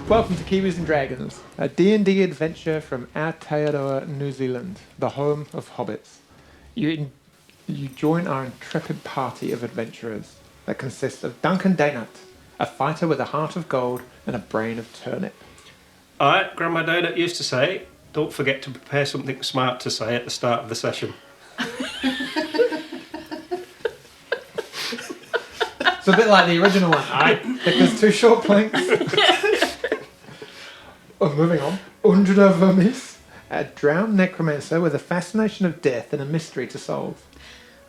Welcome to Kiwis and Dragons, a D&D adventure from Aotearoa, New Zealand, the home of hobbits. You join our intrepid party of adventurers that consists of Duncan Daynut, a fighter with a heart of gold and a brain of turnip. Grandma Donut used to say, don't forget to prepare something smart to say at the start of the session. It's a bit like the original one, alright? Because two short planks. Moving on. Undra Vermis, a drowned necromancer with a fascination of death and a mystery to solve.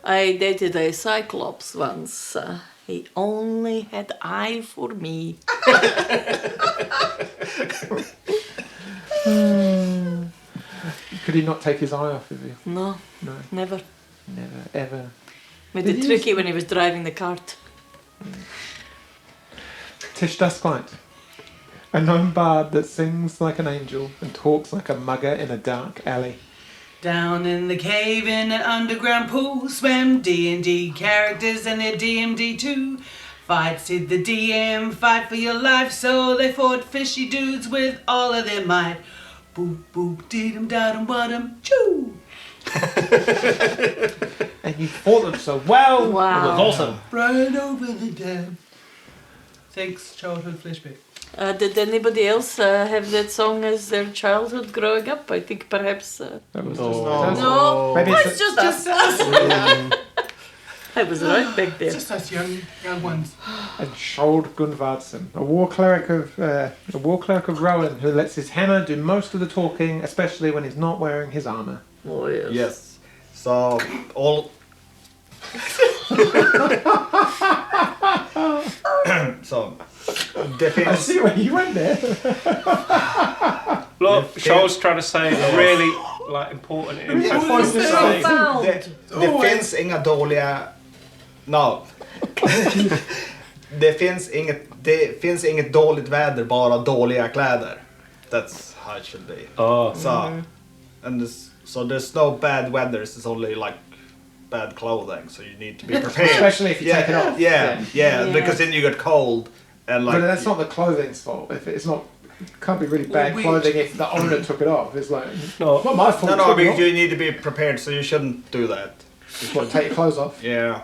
I dated a cyclops once. He only had eye for me. Could he not take his eye off of you? No, No, never. never, ever. Made Did it he tricky use- when he was driving the cart. Tish Dusklight, a gnome bard that sings like an angel and talks like a mugger in a dark alley. Down in the cave in an underground pool swam D&D characters and their DMD too. Fights did the DM, fight for your life, so they fought fishy dudes with all of their might. Boop boop dee-dum da-dum ba-dum choo. And you fought them so well. Wow. It was awesome. Right over the dam. Thanks, childhood flashback. Did anybody else have that song as their childhood growing up? I think perhaps... That was No. just No, Maybe it's it's just Just us. us. I was right back there. Just us young ones. and Skjold Gunvardsson, a war cleric of Rowan who lets his hammer do most of the talking, especially when he's not wearing his armor. Oh, yes. Yes. So all. So the I things, see where you went there. Look, Charles trying to say a really important impactful So thing. found. det finns inga dåliga. No. Det finns inget dåligt väder, bara dåliga kläder. That's how it should be. Oh, So there's no bad weather. It's only like bad clothing. So you need to be prepared. Especially if you take it off. Yeah, Yeah. because then you get cold and like. But that's not the clothing's fault. If it's not, it can't be really bad we- clothing if the owner took it off. It's like, no. it's not my fault. No, took it but off. you need to be prepared. So you shouldn't do that. Just want to take your clothes off. Yeah.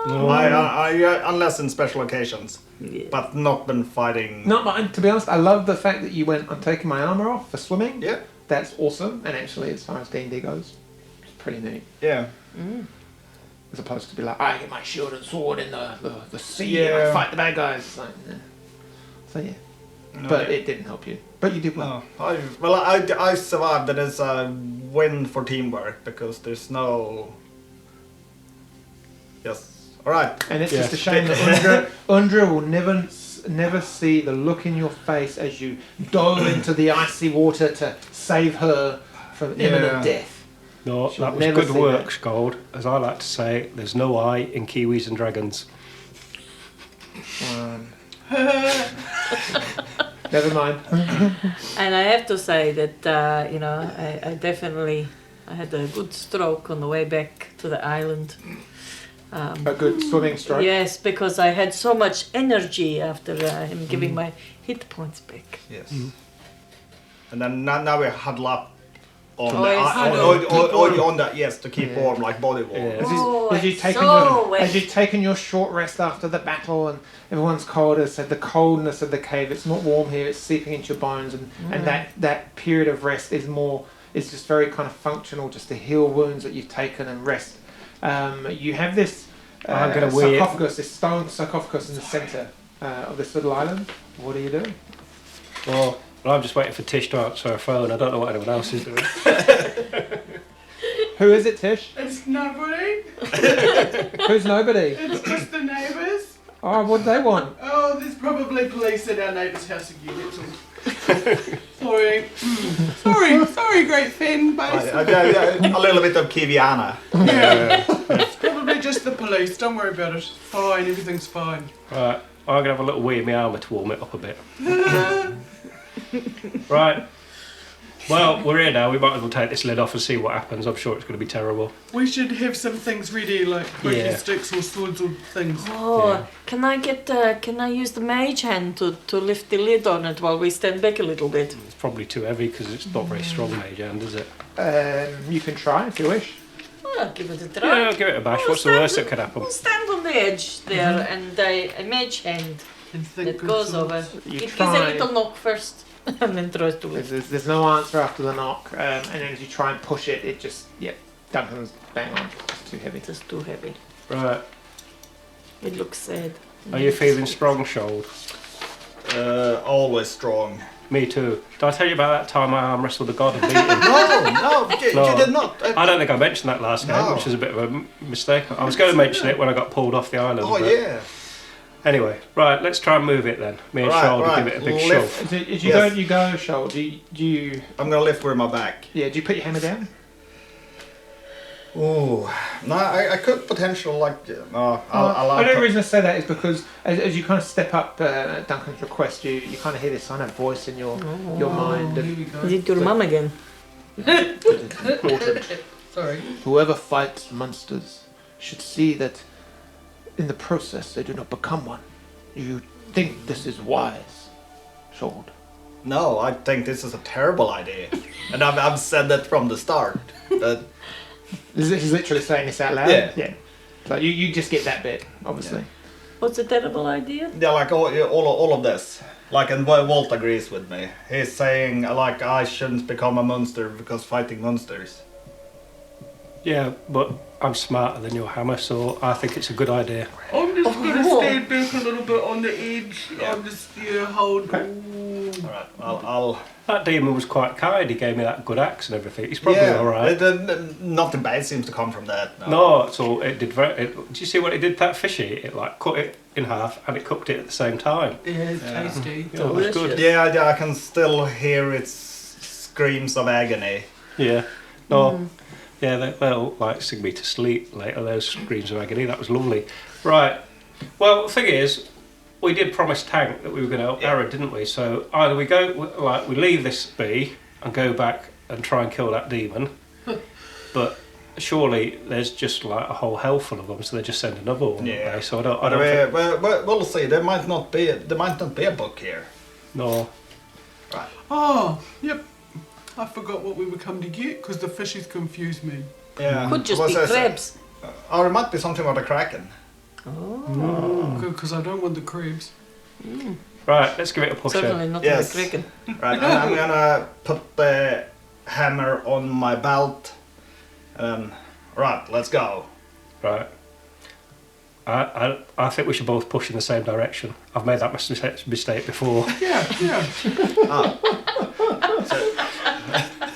No. Unless in special occasions, Yeah. but not been fighting. No, but to be honest, I love the fact that you went, I'm taking my armor off for swimming. Yeah, That's awesome. And actually, as far as D&D goes, it's pretty neat. yeah. As opposed to be like, I get my shield and sword in the sea and Yeah. I fight the bad guys. It's like, nah. So yeah. No, But it didn't help you. But you did well. no. I survived, and it's a win for teamwork because there's no. Yes. All right. And it's Yeah. just a shame that Undra will never see the look in your face as you dove into the icy water to save her from imminent Yeah. death. No, She'll that was never good see work, that. Skjold. As I like to say, there's no I in Kiwis and Dragons. Never mind. And I have to say that, I definitely I had a good stroke on the way back to the island. A good swimming stroke. Yes, because I had so much energy after him giving my hit points back. Yes. And then now we huddle up on Oh, the yes. on the yes to keep Yeah. warm like body warm. Yeah. As you've taken as you've taken your short rest after the battle and everyone's cold, as said, the coldness of the cave, it's not warm here, it's seeping into your bones, and that period of rest is just very kind of functional just to heal wounds that you've taken and rest. You have this I'm gonna weigh it. sarcophagus, this stone sarcophagus in the centre of this little island. What are you doing? Oh, well, I'm just waiting for Tish to answer her phone. I don't know what anyone else is doing. Who is it, Tish? It's nobody. Who's nobody? It's just the neighbours. Oh, what do they want? Oh, there's probably police at our neighbour's house again. Sorry, Great Finn. A little bit of Kiwiana. It's probably just the police. Don't worry about it. Fine, everything's fine. Right, I'm going to have a little wee in my armour to warm it up a bit. Right, Well, we're here now. We might as well take this lid off and see what happens. I'm sure it's going to be terrible. We should have some things ready, like poking Yeah. sticks or swords or things. Oh, Yeah. can I use the mage hand to lift the lid on it while we stand back a little bit? It's probably too heavy because it's not very strong mage hand, is it? You can try if you wish. Well, I'll give it a try. Yeah, I'll give it a bash. Oh, What's the stand- worst that could happen? We'll stand on the edge there and a mage hand And think that of goes swords. over. You It gives a try. little knock first and then tries to lift. There's no answer after the knock, and then as you try and push it, it just Duncan's bang on. It's too heavy. It is too heavy. Right. It looks sad. Are you feeling strong, Shold? Always strong. Me too. Did I tell you about that time I arm wrestled a god and beat him? No, No. you did not. I don't think I mentioned that last game, No. which was a bit of a mistake. I was going to mention it when I got pulled off the island. Oh but yeah. Anyway, right, let's try and move it then. Me and Right, Shold will right. give it a big Lift. shove. As you Yes. go, Shoal. Do you I'm gonna lift with my back. do you put your hammer down? Ooh, no, I could potentially like. I'll The only reason I say that is because as you kind of step up at Duncan's request, you kind of hear this kind of voice in your mind. Here And we go. Is it your mum again? important. Sorry. Whoever fights monsters should see that in the process they do not become one. You think this is wise, Shoal? No, I think this is a terrible idea, and I've said that from the start. That He's literally saying this out loud. Yeah. So you just get that bit, obviously. What's a terrible idea? yeah, like all of this. Like, and Walt agrees with me. He's saying like I shouldn't become a monster because fighting monsters. Yeah, but I'm smarter than your hammer, so I think it's a good idea. I'm just gonna Oh. stand back a little bit on the edge. Yeah. I'm just hold. Okay. Ooh. All right, I'll That demon was quite kind. He gave me that good axe and everything. He's probably all right. Nothing bad seems to come from that. No, it's all it did. Did you see what it did? to That fishy, it like cut it in half and it cooked it at the same time. Yeah, it's tasty. Yeah, it was good. Delicious. Yeah, I can still hear its screams of agony. Yeah. No. Yeah, they'll like sing me to sleep later. Those screams of agony. That was lovely. Right. Well, the thing is, we did promise Tank that we were going to help Yeah. Aaron, didn't we? So either we go, like, we leave this be and go back and try and kill that demon, but surely there's just like a whole hell full of them, so they just send another one. Yeah. Don't they? So I don't think. We'll see. There might not be a book here. No. Oh, yep. I forgot what we were coming to get because the fishies confused me. Yeah. Could just What's be this? crabs. Or it might be something about a kraken. Oh. Because I don't want the crabs. Right. Let's give it a push. Then. Certainly not Yes. the kraken. Right, and I'm gonna put the hammer on my belt. Right, let's go. Right. I think we should both push in the same direction. I've made that mistake before. Yeah.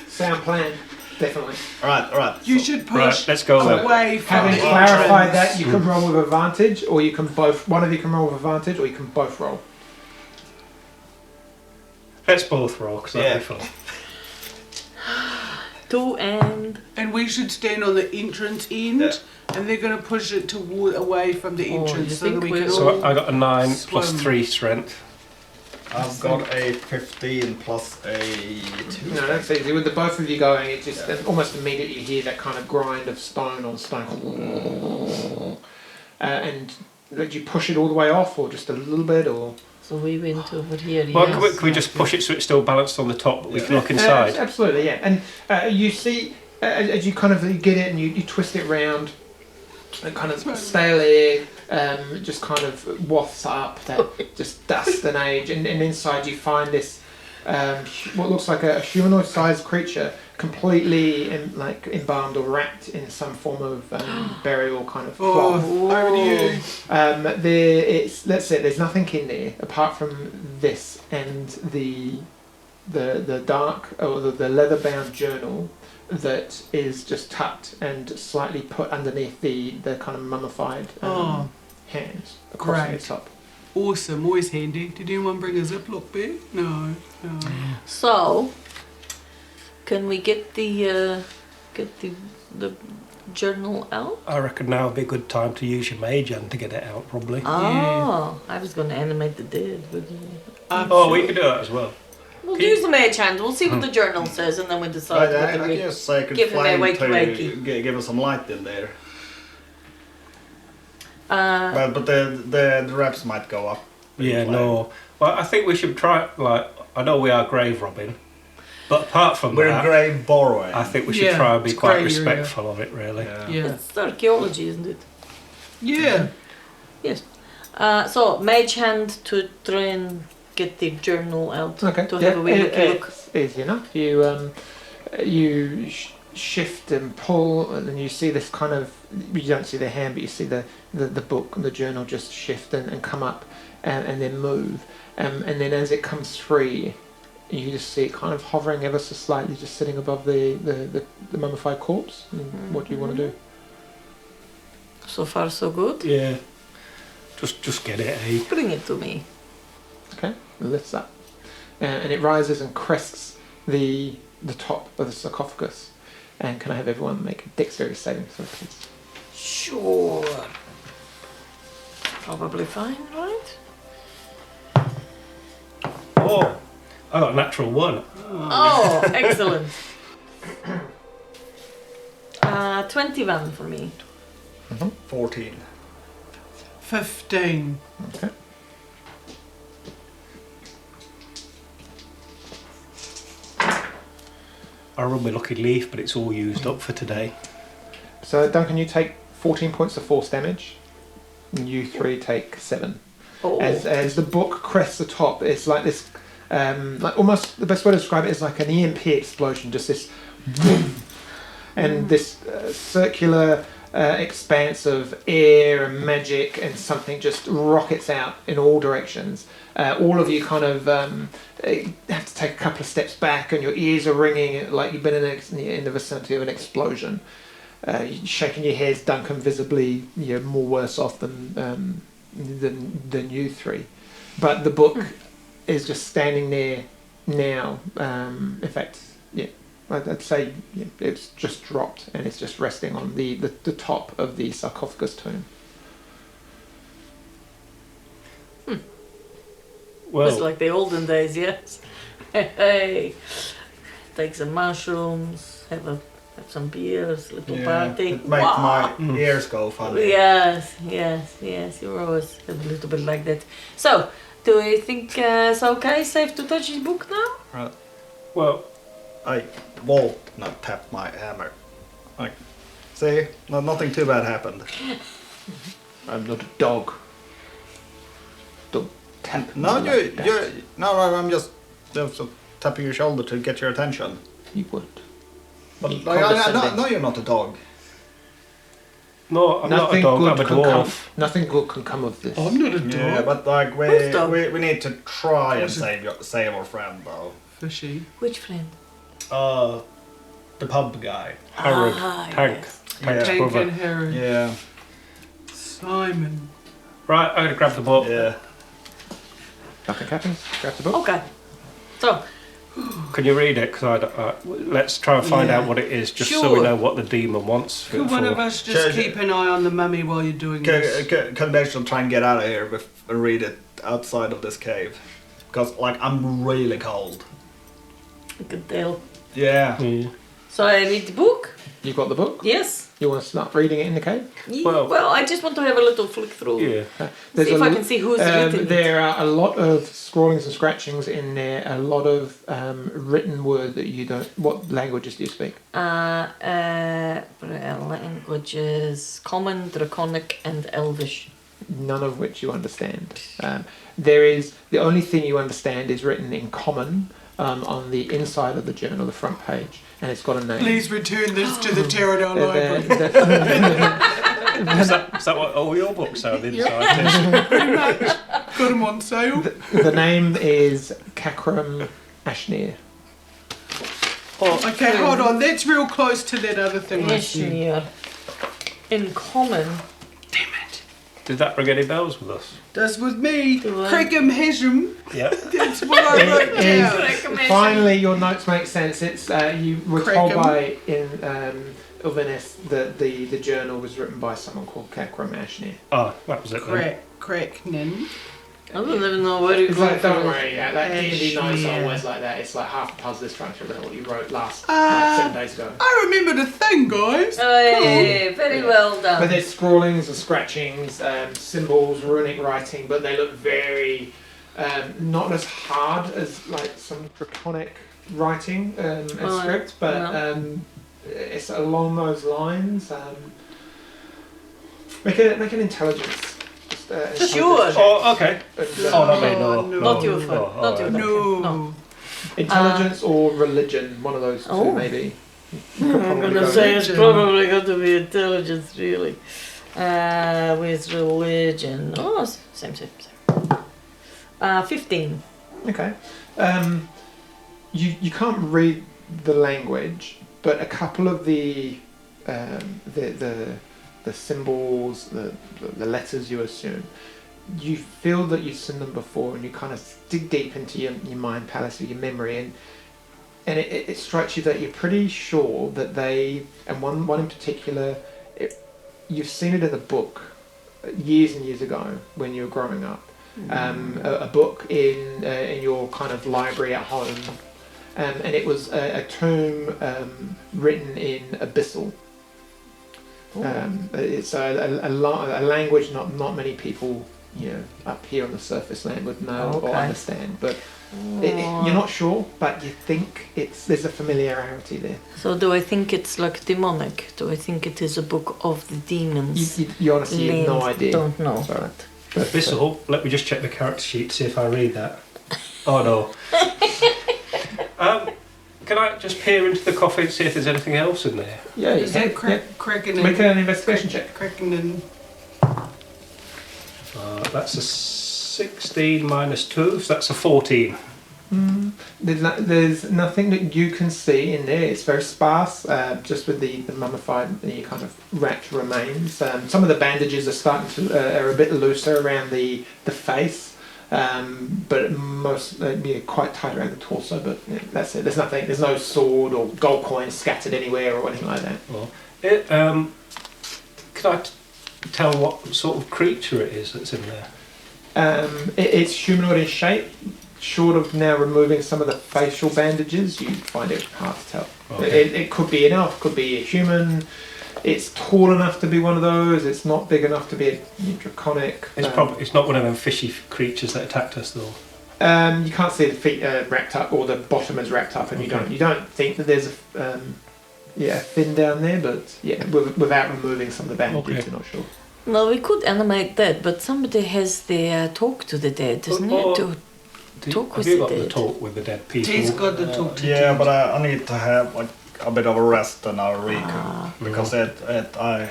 Sound plan, definitely. All right. You should push Right, let's go then. away from Having the clarified entrance. that, you can roll with advantage, or you can both. One of you can roll with advantage, or you can both roll. Let's both roll because that'll Yeah. be fun. Two and And we should stand on the entrance end, Yeah. and they're going to push it away from the Oh, entrance you so that think we we're can all- So I got a 9 plus Swim. 3 strength. I've got a 15 plus a 2. No, that's easy. With the both of you going, it just almost immediately you hear that kind of grind of stone on stone. And did you push it all the way off, or just a little bit, or? so we went over here. Well, yes. can we just push it so it's still balanced on the top, but we can look inside? Absolutely, yeah. And you see, as you kind of get it and you twist it round, and kind of stale air just kind of wafts up that just dust and age, and inside you find this what looks like a humanoid-sized creature, completely embalmed or wrapped in some form of burial kind of cloth. Oh, over to you. That's it. There's nothing in there apart from this and the dark or the leather-bound journal that is just tucked and slightly put underneath the kind of mummified Oh. hands across Great. the top. Awesome, always handy. Did anyone bring a Ziploc bag? No. So, can we get the journal out? I reckon now would be a good time to use your mage hand to get it out, probably. Oh, I was going to animate the dead, but Oh, we can do that as well. We'll use the mage hand. We'll see what the journal says, and then we'll decide whether I we guess I could give him a flame wakey-wakey. to give us some light in there. Uh, But the reps might go up. Yeah, Flame. no. Well, I think we should try. Like, I know we are grave robbing, but apart from We're that, grave borrowing. I think we should Yeah, try and be it's quite grey area. respectful of it, really. Yeah. It's archaeology, isn't it? Yeah. Yes. So mage hand to try and get the journal out Okay. to have a wee look. It's easy enough. You shift and pull, and then you see this kind of. You don't see the hand, but you see the book and the journal just shift and come up, and then move, and then as it comes free, you just see it kind of hovering ever so slightly, just sitting above the mummified corpse. And what do you want to do? So far, so good. Yeah. Just get it, eh? Bring it to me. Okay, it lifts up, and it rises and crests the top of the sarcophagus. And can I have everyone make a dexterity saving throw, please? Sure. Probably fine, right? Oh, I got a natural 1. Oh, excellent. 21 for me. 14. 15. Okay. I run my lucky leaf, but it's all used up for today. So Duncan, you take 14 points of force damage. And you 3 take 7. Oh, As the book crests the top, it's like this, like almost the best way to describe it is like an EMP explosion, just this, and this circular expanse of air and magic, and something just rockets out in all directions. All of you kind of have to take a couple of steps back, and your ears are ringing like you've been in the vicinity of an explosion. You're shaking your heads, Duncan, visibly more worse off than you 3. But the book is just standing there now. In fact, yeah, I'd say it's just dropped, and it's just resting on the top of the sarcophagus tomb. Well, it's like the olden days, yes. Hey, take some mushrooms, have some beers, little party. It makes Wow. my ears go funny. Yes. You're always a little bit like that. So, do you think it's okay, safe to touch his book now? well, I won't not tap my hammer. Like, see, nothing too bad happened. I'm not a dog. Don't tap. No, me like that. no, I'm just tapping your shoulder to get your attention. You would. But Condescending. no, you're not a dog. no, I'm not a Nothing dog, good I'm a can come. dwarf. Nothing good can come of this. I'm not a dog. Yeah, but like Who's dog? we need to try and Who's a- save our friend though. Fishy. Which friend? The pub guy. Harold, Ah, Tank. yes. Tank's Tank brother. and Herod. Yeah, Simon. Right, I'm going to grab the book. yeah. Nothing happens. Grab the book. Okay. So, Can you read it? Because let's try and find Yeah. out what it is, just so we Sure. know what the demon wants. Could one of us just Sure. keep an eye on the mummy while you're doing this? Can they try and get out of here and read it outside of this cave? Because like I'm really cold. I can tell. Yeah. Yeah. So I read the book? You've got the book. Yes. You want to start reading it in the cave? Well- I just want to have a little flick through. Yeah. There's See if a I l- can see who's written it. There are a lot of scrawlings and scratchings in there. A lot of written word that you don't. What languages do you speak? Languages, Common, Draconic, and Elvish. None of which you understand. There is the only thing you understand is written in Common on the inside of the journal, the front page, and it's got a name. Please return this to the Pterodon Library. Is that what all your books are inside? Pretty much. Got them on sale. The name is Kakram Ashnir. Okay, hold on. That's real close to that other thing I see. Ishmir. In Common. Damn it. Did that ring any bells with us? Does with me. Do I? Crickham Hesham. Yeah. That's what I wrote It is- down. Finally, your notes make sense. It's you were told Crackham. by in Ilvenis that the journal was written by someone called Kakram Ashnir. Oh, that was it then. Cracknin. I don't even know where you It's go like, don't from. worry, yeah, that D&D notes are Yeah. always like that. It's like half the puzzle is trying to remember what you wrote last like 7 days ago. I remember the thing, guys. Hey, very Yeah. well But done. there's scrawlings and scratchings, symbols, runic writing, but they look very not as hard as like some draconic writing and Right, script, but yeah. it's along those lines. Make an intelligence. Just, Sure. intelligence check. Oh, okay. And, Oh, not me, no. no. Not your fault. Oh, Not your alright. fault. No. Intelligence or religion, one of those two Oh. maybe. You could I'm probably gonna go say there. it's probably got to be intelligence, really. With religion. Oh, same. 15. Okay. You can't read the language, but a couple of the symbols, the letters you assume, you feel that you've seen them before, and you kind of dig deep into your mind palace or your memory, and it strikes you that you're pretty sure that they, and one in particular, you've seen it in a book years and years ago when you were growing up. A book in your kind of library at home, and it was a tomb written in Abyssal. It's a language not many people up here on the surface land would know or Okay. understand, but you're not sure, but you think there's a familiarity there. So do I think it's like demonic? Do I think it is a book of the demons? You honestly have no Named- idea. Don't know. Sorry. Abyssal, let me just check the character sheet, see if I read that. Oh no. Can I just peer into the coffee and see if there's anything else in there? Yeah, you Is can. that cracking Make and an investigation check. cracking and That's a 16 minus 2, so that's a 14. There's nothing that you can see in there. It's very sparse, just with the mummified, the kind of wrapped remains. Some of the bandages are starting to are a bit looser around the face, but most quite tight around the torso. But that's it. There's nothing. There's no sword or gold coins scattered anywhere or anything like that. Can I tell what sort of creature it is that's in there? It's humanoid in shape. Short of now removing some of the facial bandages, you find it hard to tell. Okay. It could be an elf, could be a human. It's tall enough to be one of those. It's not big enough to be a draconic. It's not one of them fishy creatures that attacked us though. You can't see the feet wrapped up or the bottom is wrapped up, and Okay. you don't think that there's a fin down there, but without removing some of the bandages, Okay. you're not sure. No, we could animate dead, but somebody has the talk to the dead, isn't it? Talk Have with you the got the dead. talk with the dead people? He's got the talk to Yeah, do. but I need to have like a bit of a rest and a recoup Ah. because I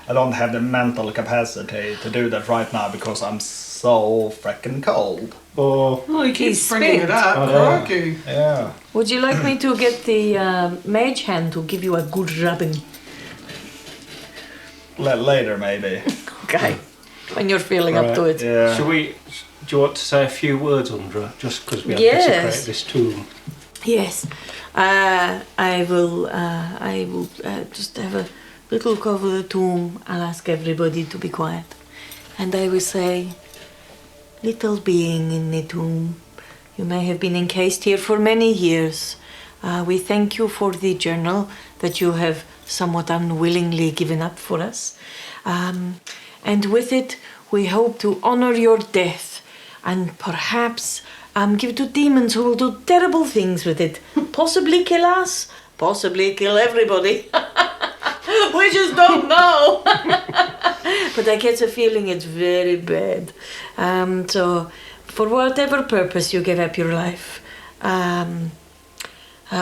don't have the mental capacity to do that right now because I'm so freaking cold. Or Oh, he keeps He's bringing it spent. up. Oh, yeah. Crikey. Yeah. Would you like me to get the mage hand to give you a good rubbing? Later maybe. Okay. When you're feeling up to it. Yeah. do you want to say a few words, Undra, just because we have Yes. desecrated this tomb? Yes. I will just have a little look over the tomb. I'll ask everybody to be quiet. And I will say, little being in the tomb, you may have been encased here for many years. We thank you for the journal that you have somewhat unwillingly given up for us. And with it, we hope to honor your death and perhaps give it to demons who will do terrible things with it. Possibly kill us, possibly kill everybody. We just don't know. But I get a feeling it's very bad. So, for whatever purpose you give up your life,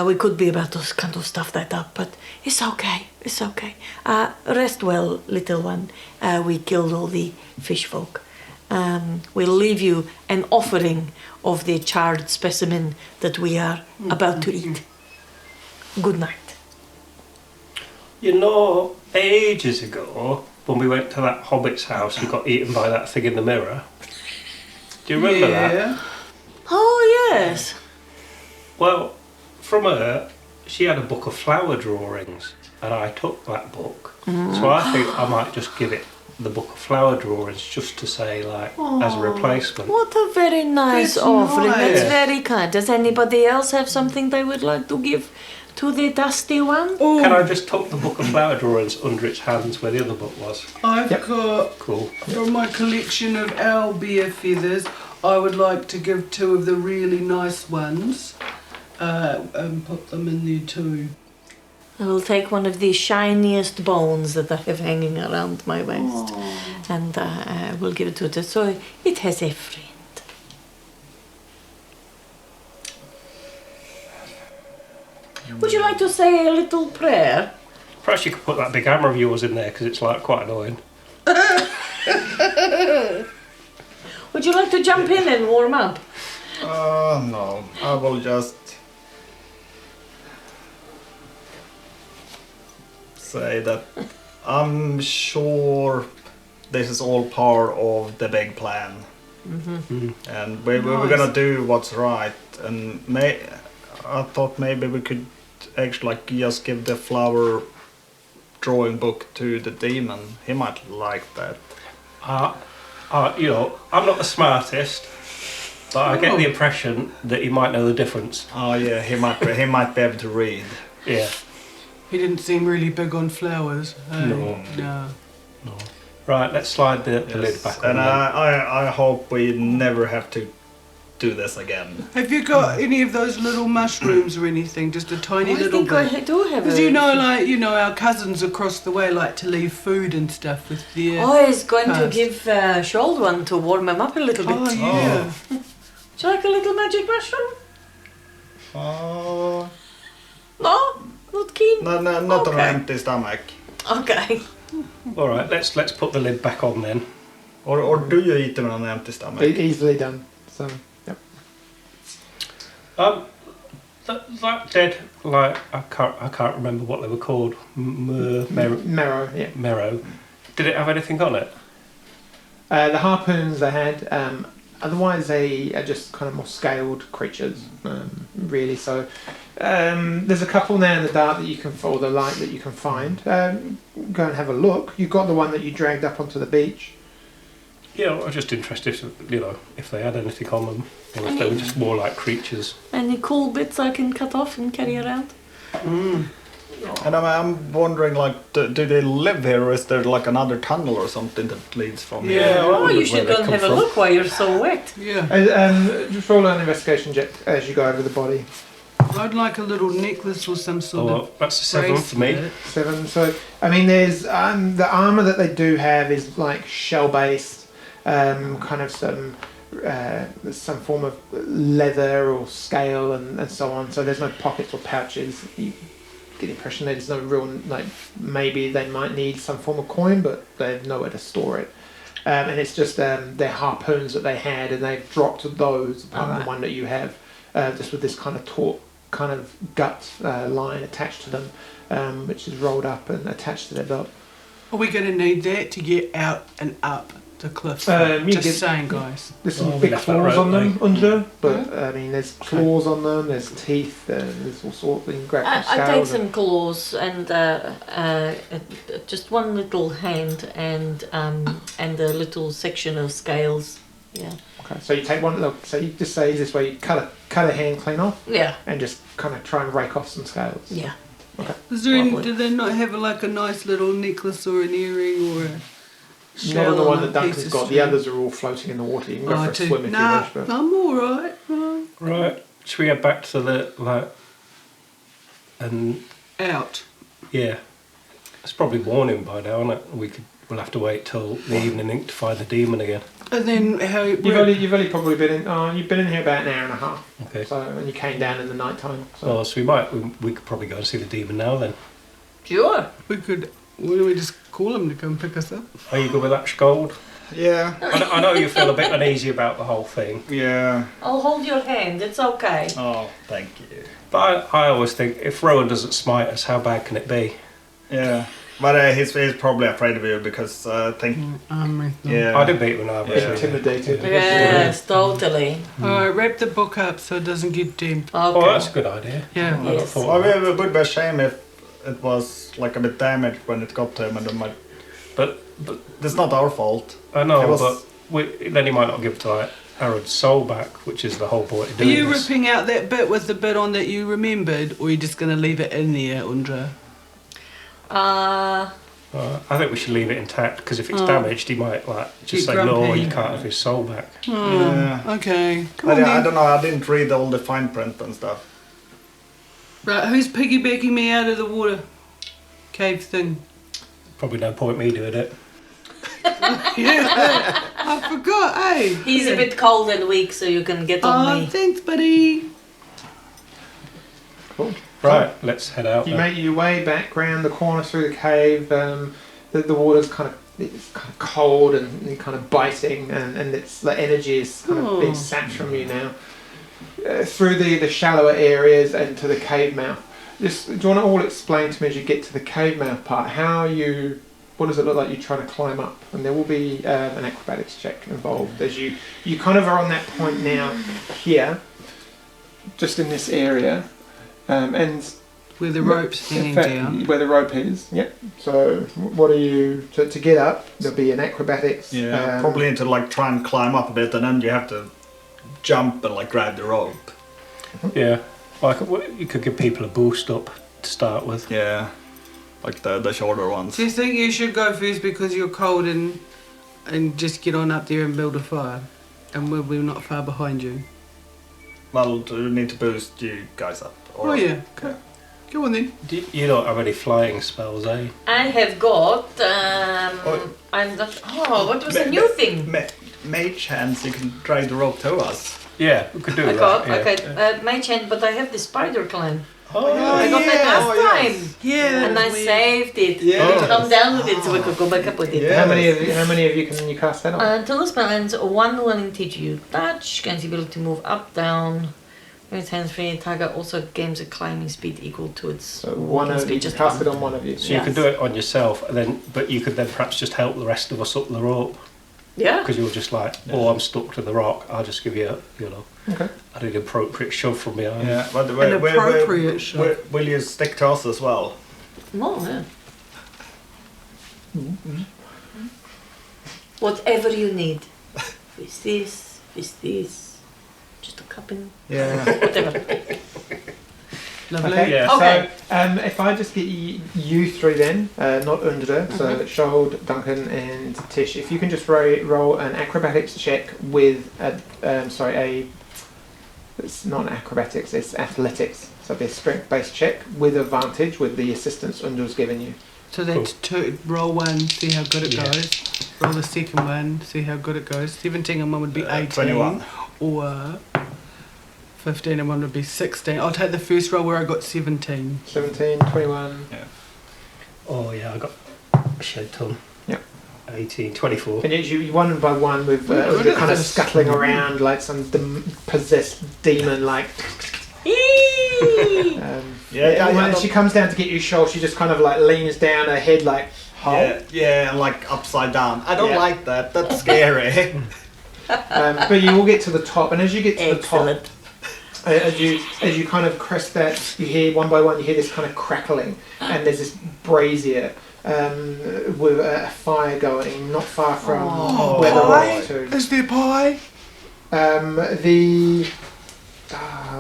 we could be about to kind of stuff that up, but it's okay. It's okay. Rest well, little one. We killed all the fish folk. We'll leave you an offering of the charred specimen that we are about to eat. Good night. You know, ages ago, when we went to that hobbit's house who got eaten by that thing in the mirror. Do you remember that? Oh, yes. Well, from her, she had a book of flower drawings, and I took that book. So I think I might just give it the book of flower drawings just to say, like, as a replacement. What a very nice That's offering. That's nice. very kind. Does anybody else have something they would like to give to the dusty one? Oh, Can I just tuck the book of flower drawings under its hands where the other book was? I've Yep. got Cool. from my collection of owlbear feathers. I would like to give 2 of the really nice ones and put them in there too. I will take one of the shiniest bones that I have hanging around my waist, and I will give it to it. So it has a friend. Would you like to say a little prayer? Perhaps you could put that big hammer of yours in there because it's like quite annoying. Would you like to jump in and warm up? No, I will just say that I'm sure this is all part of the big plan. And we're gonna do what's right. And I thought maybe we could actually like just give the flower drawing book to the demon. He might like that. You know, I'm not the smartest, but I get the impression that he might know the difference. Oh yeah, he might be able to read. Yeah. He didn't seem really big on flowers. No. No. Right, let's slide the lid Yes, back on. and then. I hope we never have to do this again. Have you got any of those little mushrooms or anything? Just a tiny I little think bit. I do have Because a... our cousins across the way like to leave food and stuff with their. I was going to First. give Shold one to warm him up a little bit. Oh, yeah. Would you like a little magic mushroom? Oh, No? Not keen? no, not Okay. an empty stomach. Okay. All right, let's put the lid back on then. Or do you eat them on an empty stomach? Easily done. So, yep. That dead, like I can't remember what they were called. Marrow, yeah. Marrow. Did it have anything on it? The harpoons they had. Otherwise, they are just kind of more scaled creatures, really. So, there's a couple now in the dark that you can, or the light that you can find. Go and have a look. You got the one that you dragged up onto the beach. Yeah, I was just interested, you know, if they had anything on them, or if they were just more like creatures. Any cool bits I can cut off and carry around? And I'm wondering, like, do they live here, or is there like another tunnel or something that leads from Yeah, here? well, I Oh, wondered you should where they go and come have a from. look while you're so wet. Yeah. Just roll an investigation check as you go over the body. I'd like a little necklace or some Oh, sort well, of that's a 7 for me. bracelet. 7. So, I mean, there's the armor that they do have is like shell based, kind of some form of leather or scale and so on. So there's no pockets or pouches. You get the impression there's no real, like, maybe they might need some form of coin, but they have nowhere to store it. And it's just their harpoons that they had, and they've dropped those apart from the one that you have, just with this kind of taut kind of gut line attached to them, which is rolled up and attached to their belt. Are we going to need that to get out and up the cliff? You Just get- saying, guys. There's some Oh, we big left that claws rope, on them, though. Unja, but I mean, there's claws on them, there's teeth, there's all sorts. You can grab some I take scales. some claws and just one little hand and a little section of scales. Yeah. Okay, so you take one. Look, so you just say this way: you cut a hand clean off, Yeah. and just kind of try and rake off some scales. Yeah. Is there any, Lovely. do they not have like a nice little necklace or an earring or a Not shell on the one on a that Duncan's piece of got. The string? others are all floating in the water. You can go for a too. swim if Nah, you wish. But I'm alright. Right, should we get back to the, like, and Out. yeah, it's probably morning by now, isn't it? We'll have to wait till the evening to find the demon again. And then how you've only probably been in. You've been in here about an hour and a half. Okay. So and you came down in the night time. So. Oh, so we could probably go and see the demon now then. Sure. we could, why don't we just call him to come pick us up? Are you good with that, Scold? Yeah, I know you feel a bit uneasy about the whole thing, yeah. I'll hold your hand. It's okay. Oh, thank you. but I always think if Rowan doesn't smite us, how bad can it be? Yeah, but he's probably afraid of you because I think yeah. I did beat when I was Yeah. Intimidated. Yes, totally. Alright, wrap the book up so it doesn't get damp. Oh, Okay. that's a good idea. Yeah. I Yes. thought Well, it would be a shame if it was like a bit damaged when it got to him, and it might But That's not our fault. I know, It was- but then he might not give to like Harold's soul back, which is the whole point of Are doing you this. ripping out that bit with the bit on that you remembered, or are you just going to leave it in there, Undra? I think we should leave it intact because if it's Oh. damaged, he might like just Get say, "No, grumpy. you can't have his soul back." Yeah. Okay. Come I, on I then. don't know. I didn't read all the fine print and stuff. Right, who's piggybacking me out of the water cave thing? Probably no point me doing it. Yeah, I forgot, eh? He's a bit cold and weak, so you can get on Oh, me. thanks, buddy. Cool. Right, let's head out. You then. make your way back round the corner through the cave. The water's kind of cold and kind of biting, and it's the energy is kind of being sapped from you now. Through the shallower areas and to the cave mouth. Just, do you want to all explain to me as you get to the cave mouth part what does it look like you're trying to climb up? And there will be an acrobatics check involved as you kind of are on that point now here, just in this area, and Where the rope's hanging in fact, down. where the rope is. Yep. So what are you to get up? There'll be an acrobatics. Yeah, probably need to like try and climb up a bit, and then you have to jump and like grab the rope. Yeah, like you could give people a boost up to start with. Yeah, like the shorter ones. Do you think you should go first because you're cold and just get on up there and build a fire? And we're not far behind you. Well, do we need to boost you guys up? Oh yeah, okay. Go on then. You don't have any flying spells, eh? I have got. I'm not. Oh, what was the new thing? Mage hands, you can drag the rope to us. Yeah, we could do I that. got. yeah. Okay, mage hand, but I have the spider climb. Oh, I got that last time, Yeah. and I saved it. Yes. Come down with it so we could go back up with it. Yeah. How many of you can you cast that on? Two spells, one will teach you touch, gains the ability to move up, down. When it's hands free, target also gains a climbing speed equal to its So one walking of speed. you Just cast one. it on one of you. So you could do it on yourself, and then but you could then perhaps just help the rest of us up the rope Yeah. because you're just like, oh, I'm stuck to the rock. I'll just give you, Okay. I need an appropriate shove from behind. Yeah, but An appropriate shot. will you stick to us as well? No, yeah. Whatever you need. With this, just a cupping, Yeah. whatever. Lovely. Okay. Yeah. Okay. So if I just get you three then, not Undra, so Shold, Duncan, and Tish, if you can just roll an acrobatics check with it's not acrobatics, it's athletics. So it'll be a strength-based check with advantage with the assistance Undra's given you. So that's two. Roll one, see how good it Yeah. goes. Roll the second one, see how good it goes. 17 and one would be 18. 21. Or 15 and one would be 16. I'll take the first roll where I got 17. 17, 21. Oh yeah, I got a shed ton. Yep. 18, 24. And you one by one with look Undra at kind of this. scuttling around like some possessed demon like. When she comes down to get you, Shoal, she just kind of like leans down, her head like Yeah, and like upside down. I don't Yeah. like that. That's scary. but you will get to the top, and as you get to the top, Excellent. as you kind of crest that, you hear one by one, you hear this kind of crackling, and there's this brazier with a fire going not far from where the Pie? rock to. Is there pie?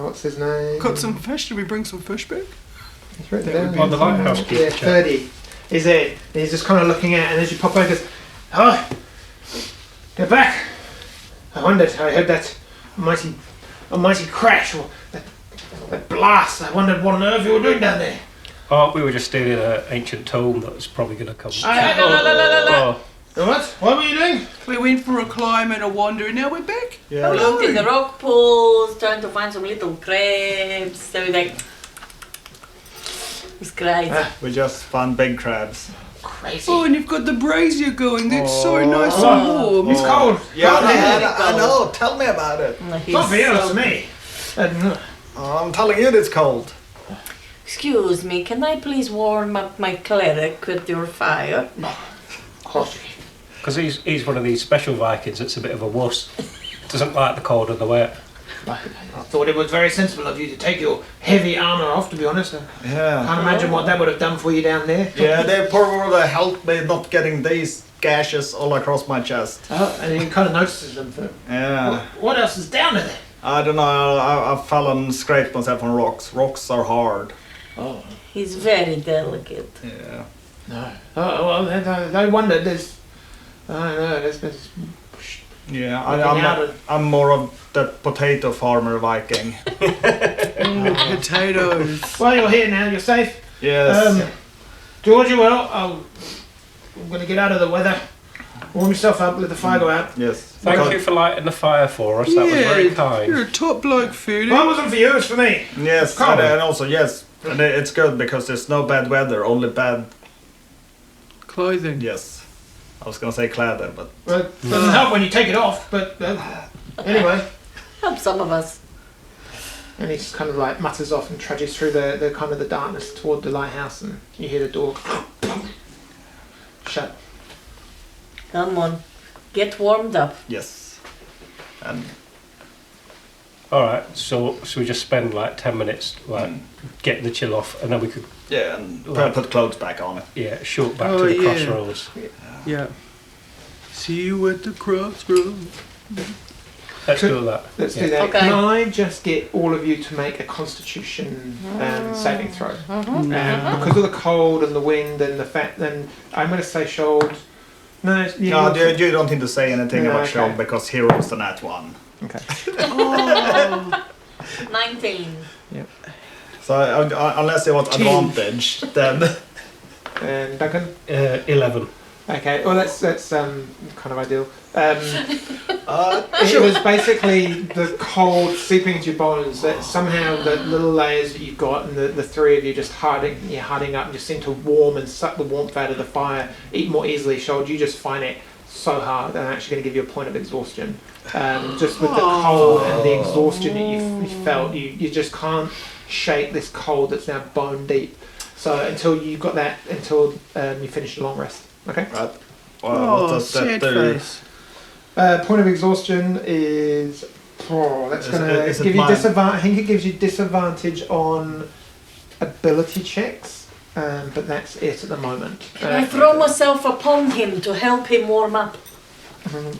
What's his name? Got some fish. Did we bring some fish back? He's written That would down. be the lighthouse keeper Yeah, chap. 30. He's there. And he's just kind of looking at, and as you pop over, he goes, "Oh, get back! I wondered. I heard that mighty crash or that blast. I wondered what on earth you were doing down there." Oh, we were just stealing an ancient tome that was probably going to come. Oh, Oh, what? What were you doing? We went for a climb and a wander, and now we're back. We looked in the rock pools, trying to find some little crabs. So we like, it's great. We just found big crabs. Crazy. Oh, and you've got the brazier going. That's so nice and warm. It's cold. Yeah, Cold here. I know. Tell me about it. He's Not for you, so- it's me. I'm telling you, it's cold. Excuse me, can I please warm up my cleric with your fire? Of course you can. because he's one of these special Vikings that's a bit of a wuss. Doesn't like the cold and the wet. I thought it was very sensible of you to take your heavy armour off, to be honest. I Yeah. can't imagine what that would have done for you down there. Yeah, they probably helped me not getting these gashes all across my chest. Oh, and he kind of notices them. Yeah. What else is down there? I don't know, I fell and scraped myself on rocks. Rocks are hard. Oh, He's very delicate. Yeah. no. Oh, well, no wonder there's... I don't know, there's Yeah, Looking out I'm more of the potato farmer Viking. Potatoes. Well, you're here now, you're safe. Yes. Georgie, well, I'm going to get out of the weather. Warm yourself up, let the fire go out. Yes. Thank you for lighting the fire for us. That was very kind. You're a top bloke, Foodie. Well, it wasn't for you, it's for me. Yes, Come on. and also yes, and it's good because there's no bad weather, only bad. Clothing. Yes, I was gonna say clather, but Well, it doesn't help when you take it off, but anyway. Help some of us. And he just kind of like mutters off and trudges through the kind of the darkness toward the lighthouse, and you hear the door shut. Come on. Get warmed up. yes, and Alright, so we just spend like 10 minutes like getting the chill off, and then we could yeah, and put clothes back on. short back Oh, to the yeah. crossroads. Yeah. See you at the crossroads. Let's do that. Let's Yeah. do that. Okay. Can I just get all of you to make a Constitution saving throw? Because of the cold and the wind and the fact, then I'm going to say Shold. No, No, you don't need to say anything No, about okay. Sean because he rolls the nat one. Okay. Oh. 19. So unless you want advantage, then And Duncan. 11. Okay. Well, that's kind of ideal. It was basically the cold seeping into your bones that somehow the little layers that you've got and the three of you just harding up and just seem to warm and suck the warmth out of the fire more easily. Shold, you just find it so hard, and I'm actually going to give you a point of exhaustion. Just with the cold and the exhaustion that you felt, you just can't shake this cold that's now bone deep. So until you got that, until you finish your long rest. Okay. right. Oh, What does that sad do? face. Point of exhaustion is. That's Is going it- to is it give you mine? disadvantage. I think it gives you disadvantage on ability checks, but that's it at the moment. Can I throw myself upon him to help him warm up?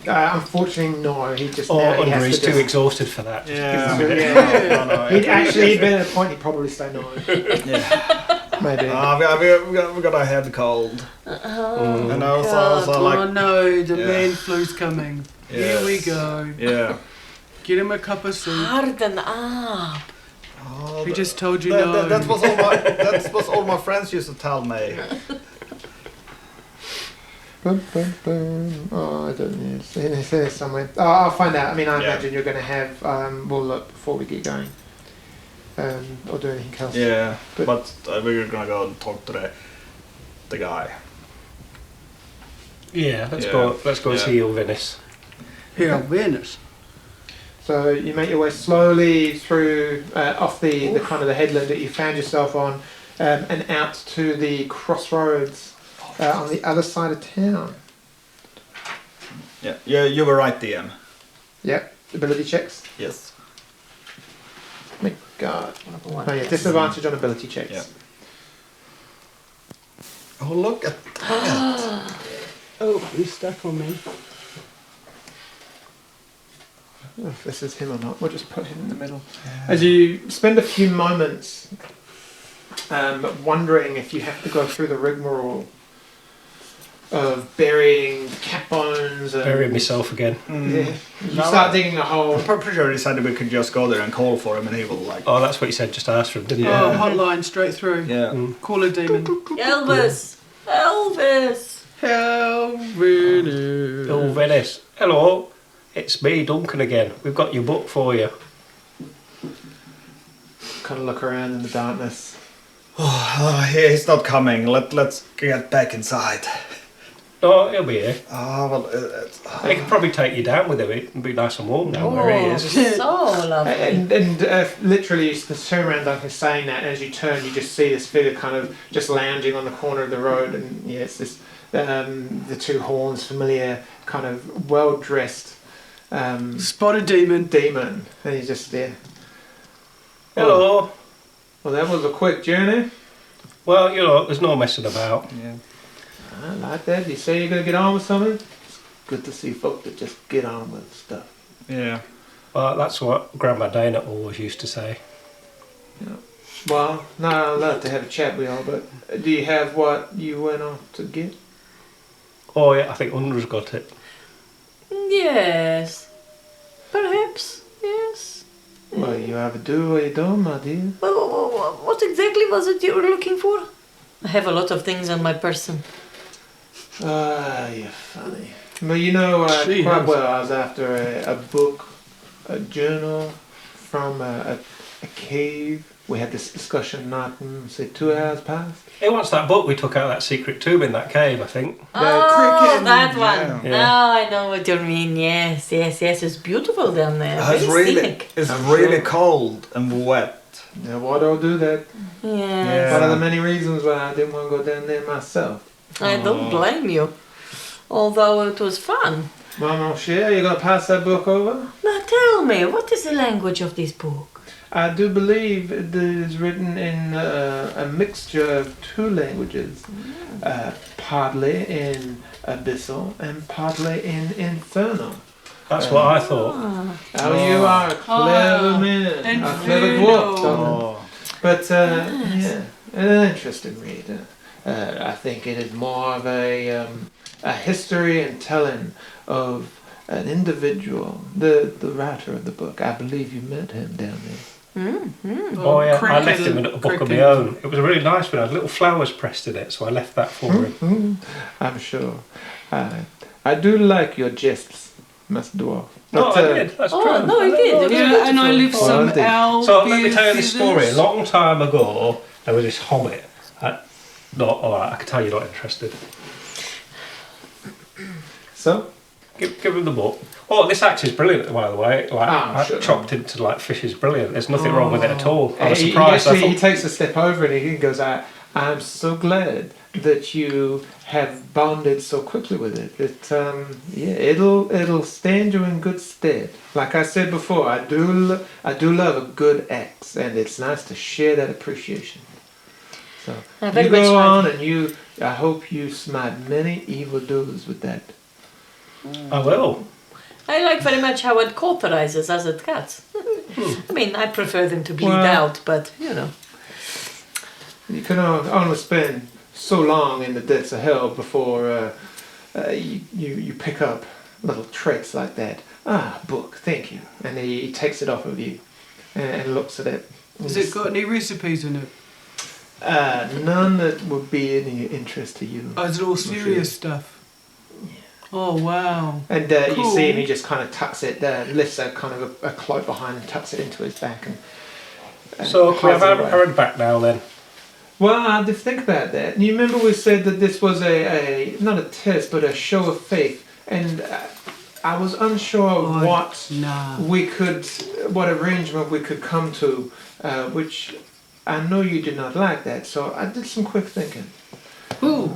Unfortunately, no. He just Or now he under, has he's to too just- exhausted for that. Yeah. Yeah. No, He'd actually been at a point. He'd probably say no. yeah. Maybe. We got a head cold. Oh, And also, God. also like Oh no, the Yeah. man flu's coming. Here we Yes. go. yeah. Get him a cup of soup. Harden up. Oh, He just told you that, no. that was all my friends used to tell me. Bum, bum, bum. Oh, I don't know. It's in there somewhere. Oh, I'll find out. I mean, I Yeah. imagine you're going to have. We'll look before we get going. Or do anything else. Yeah, But- but we're gonna go and talk to the guy. Yeah, let's Yeah. go. Let's go Yeah. see Venice. Here, Venice. So you make your way slowly through off the kind of the headland that you found yourself on, and out to the crossroads on the other side of town. Yeah, you were right, DM. Yep. Ability checks. Yes. My God. Oh yeah, disadvantage on ability checks. Yeah. Oh, look at that. Oh, he's stuck on me. I don't know if this is him or not. We'll just put him in the middle. As you spend a few moments wondering if you have to go through the rigmarole of burying cat bones and Burying myself again. Yeah. You No, start digging a hole. I'm pretty sure he decided we could just go there and call for him and he will like. Oh, that's what you said. Just ask for him, didn't you? Oh, hotline straight through. Yeah. Call a demon. Elvis! Elvis! Hell, Venice. Oh, Venice. Hello. It's me, Duncan again. We've got your book for you. Kind of look around in the darkness. Oh, he's not coming. Let's get back inside. Oh, he'll be here. Oh well, He could probably take you down with him. It'd be nice and warm down where he is. So lovely. And literally, you just turn around, Duncan, saying that. And as you turn, you just see this figure kind of just lounging on the corner of the road, and yeah, it's this the two horns, familiar, kind of well dressed Spot a demon. demon, and he's just there. Hello. Well, that was a quick journey. Well, you know, there's no messing about. Yeah. I like that. You say you're gonna get on with something. It's good to see folk that just get on with stuff. Yeah. Well, that's what Grandma Dana always used to say. Well, no, I'd love to have a chat with y'all, but do you have what you went on to get? Oh yeah, I think Undra's got it. Yes. Perhaps. Yes. Well, you either do or you don't, my dear. What exactly was it you were looking for? I have a lot of things on my person. You're funny. But you know, She quite has. well, I was after a book, a journal from a cave. We had this discussion not, say, 2 hours past. It was that book we took out of that secret tomb in that cave, I think. Oh, that one. Yeah. Now I know what you mean. Yes. It's beautiful down there. It's Very really, scenic. it's I'm really sure. cold and wet. Now, why do I do that? Yes. One of the many reasons why I didn't want to go down there myself. I don't blame you. Although it was fun. Well, mon cher, you going to pass that book over? Now tell me, what is the language of this book? I do believe it is written in a mixture of 2 languages, partly in Abyssal and partly in Infernal. That's what I thought. Oh, you are a clever man, a clever dwarf, Infernal. Donovan. But yeah, an interesting read. I think it is more of a history and telling of an individual, the writer of the book. I believe you met him down there. Oh yeah, I left him a book of my own. It was a really nice one. It had little flowers pressed in it, so I left that for him. I'm sure. I do like your jests, Master Dwarf. No, But, I did. That's true. Oh, no, he did. It was Yeah, and I beautiful. live some indeed. elves. So let me tell you this story. A long time ago, there was this hobbit. No, alright, I can tell you're not interested. So, Give him the book. Oh, this axe is brilliant, by the way. Like, sure. chopped into like fish is brilliant. There's nothing wrong with it at all. I was he surprised. actually I he thought, takes a step over and he goes, I'm so glad that you have bonded so quickly with it. Yeah, it'll stand you in good stead. Like I said before, I do love a good axe, and it's nice to share that appreciation. So I very you much go like on, it. and I hope you smite many evildoers with that. I will. I like very much how it cauterizes as it cuts. I mean, I prefer them to bleed Well- out, but you know. You can only spend so long in the depths of hell before you pick up little traits like that. Book, thank you. And he takes it off of you and looks at it. Has it got any recipes in it? None that would be any interest to you. Oh, is it all Sure. serious stuff? Oh, wow. And you Cool. see him, he just kind of tucks it, lifts a kind of a cloak behind and tucks it into his back. And So can we have hides it away. Aaron back now then? Well, I had to think about that. And you remember we said that this was not a test, but a show of faith. And I was unsure Oh, what arrangement we could come to, which I know you did not like that. So I did some quick thinking. Ooh.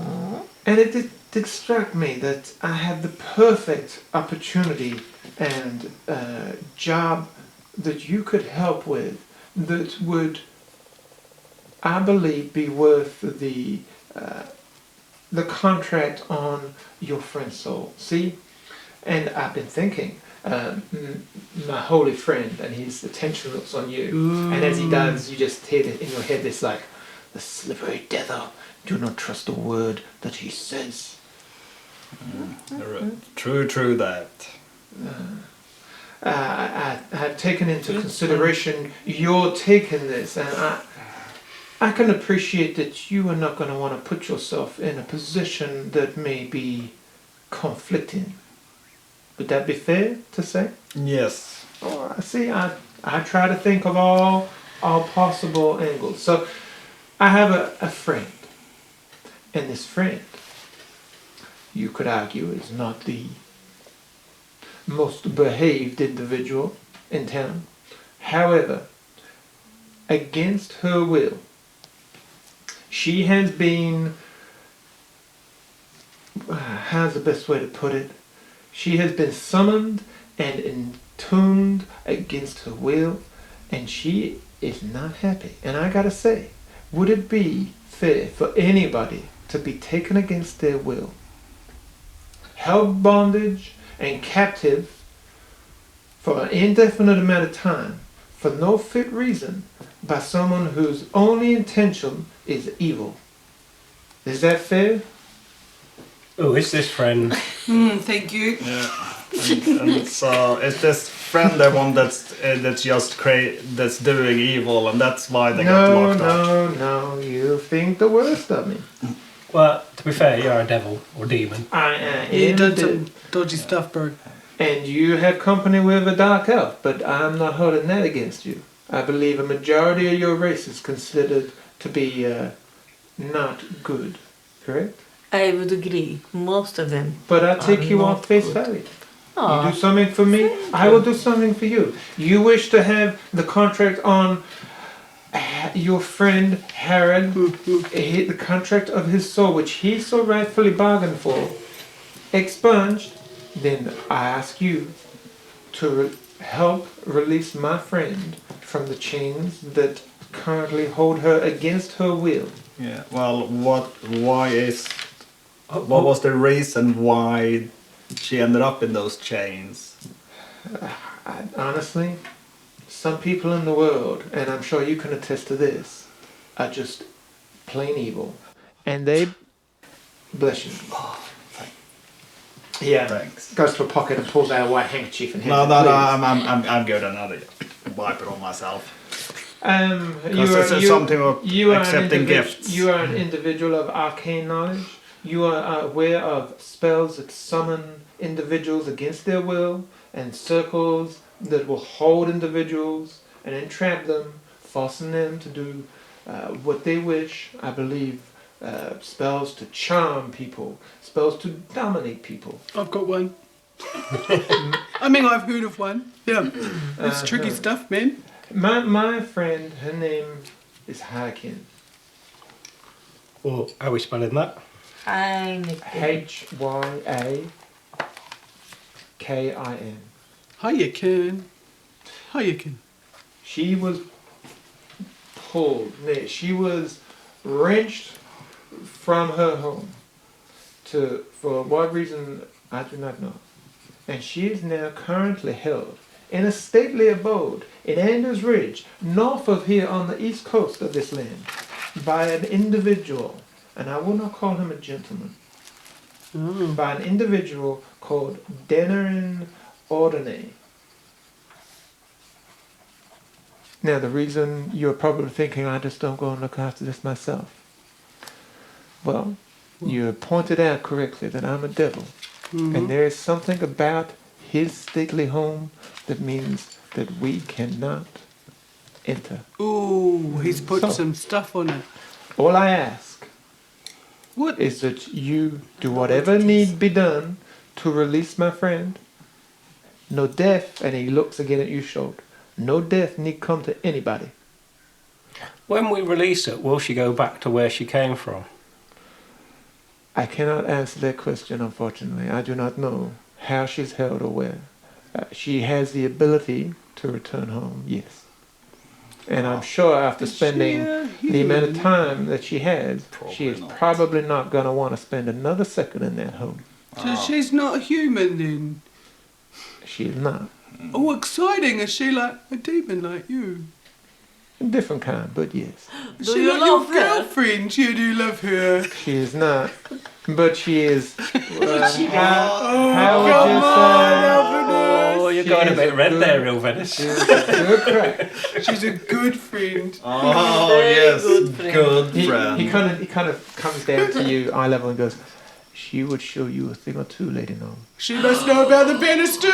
And it did strike me that I had the perfect opportunity and job that you could help with that would, I believe, be worth the contract on your friend's soul. See? And I've been thinking, my holy friend, and his attention looks on you. And as he does, you just hear in your head this like, the slippery devil, do not trust a word that he says. True that. I have taken into consideration your taking this, and I can appreciate that you are not going to want to put yourself in a position that may be conflicting. Would that be fair to say? Yes. Oh, I see. I try to think of all possible angles. So I have a friend, and this friend, you could argue, is not the most behaved individual in town. However, against her will, she has been, how's the best way to put it? She has been summoned and entombed against her will, and she is not happy. And I gotta say, would it be fair for anybody to be taken against their will, held bondage and captive for an indefinite amount of time for no fit reason by someone whose only intention is evil? Is that fair? Oh, is this friend? Thank you. Yeah. And so is this friend the one that's just that's doing evil, and that's why they got No, locked up? no, you think the worst of me. Well, to be fair, you're a devil or demon. I am You done dead. some dodgy stuff, bro. And you have company with a dark elf, but I'm not holding that against you. I believe a majority of your race is considered to be not good, correct? I would agree. Most of them. But I take Are you on not face good. value. You Oh, do something for me, I will do something for you. You wish to have the contract on your friend Harrod, the contract of his soul, which he so rightfully bargained for, expunged, then I ask you to help release my friend from the chains that currently hold her against her will. Yeah. Well, what was the reason why she ended up in those chains? Honestly, some people in the world, and I'm sure you can attest to this, are just plain evil. And they... Bless you. Yeah. Thanks. Goes to a pocket and pulls out a white handkerchief and hands No, it, no, no. "Please." I'm good. I'll wipe it on myself. You it's something of you are accepting gifts. You are an individual of arcane knowledge. You are aware of spells that summon individuals against their will, and circles that will hold individuals and entrap them, forcing them to do what they wish. I believe spells to charm people, spells to dominate people. I've got one. I mean, I've heard of one. Yeah. It's tricky stuff, man. My friend, her name is Hyakin. Well, how are we spelling that? Heineken. Hyakin. Hyakin. Hyakin. She was pulled, nay, she was wrenched from her home for what reason I do not know. And she is now currently held in a stately abode in Anders Ridge, north of here on the east coast of this land, by an individual, and I will not call him a gentleman, by an individual called Denerin Ordine. Now, the reason you're probably thinking I just don't go and look after this myself. Well, you pointed out correctly that I'm a devil. And there is something about his stately home that means that we cannot enter. Ooh, he's put So- some stuff on it. All I ask What? is that you do whatever need be done to release my friend. No death, and he looks again at you, Schultz. No death need come to anybody. When we release it, will she go back to where she came from? I cannot answer that question, unfortunately. I do not know how she's held or where. She has the ability to return home, yes. And I'm sure after spending the amount of time that she has, she is Probably not. probably not going to want to spend another second in that home. So she's not a human then? She is not. Oh, exciting. Is she like a demon like you? A different kind, but yes. Is Do she you like love your her? girlfriend? You do love her. She is not. But she is. How Come would you on, say? Oh, you're She going a is bit a red good- there, Real Venice. She is a good crack. She's a good friend. Oh Very yes, good friend. good He friend. kind of comes down to you eye level and goes, "She would show you a thing or two, Lady Gnome." She must know about the banister.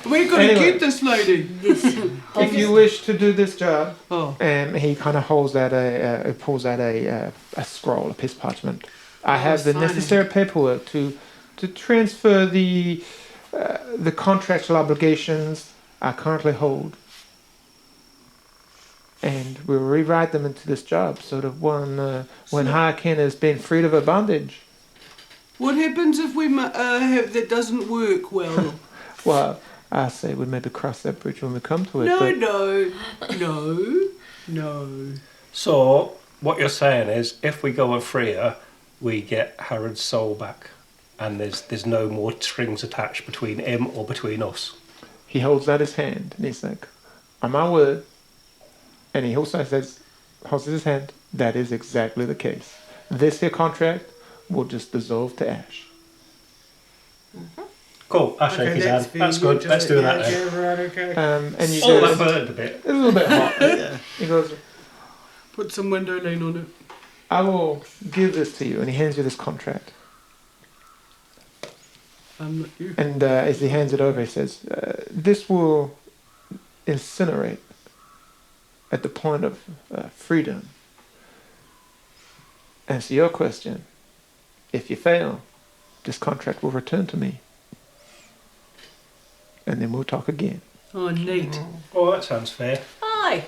We gotta Anyway. get this lady. If you wish to do this job, Oh, he kind of holds out pulls out a scroll, a piece of parchment. I have the signing. necessary paperwork to transfer the contractual obligations I currently hold, and we'll rewrite them into this job so that when Hyakin has been freed of her bondage, what happens if we that doesn't work well? Well, I say we maybe cross that bridge when we come to it. No. So, what you're saying is, if we go and free her, we get Harrod's soul back, and there's no more strings attached between him or between us. He holds out his hand and he's like, on my word. And he also says, holds his hand, that is exactly the case. This here contract will just dissolve to ash. Cool, I shake his hand. That's good. Let's do that then. Yeah, right, okay. And you Oh, go, that burned a bit. it's a little bit hot. He goes, Put some window lane on it. I will give this to you. And he hands you this contract. I'm not you. And as he hands it over, he says, this will incinerate at the point of freedom. Answer your question. If you fail, this contract will return to me. And then we'll talk again. Oh, neat. Oh, that sounds fair. Hi.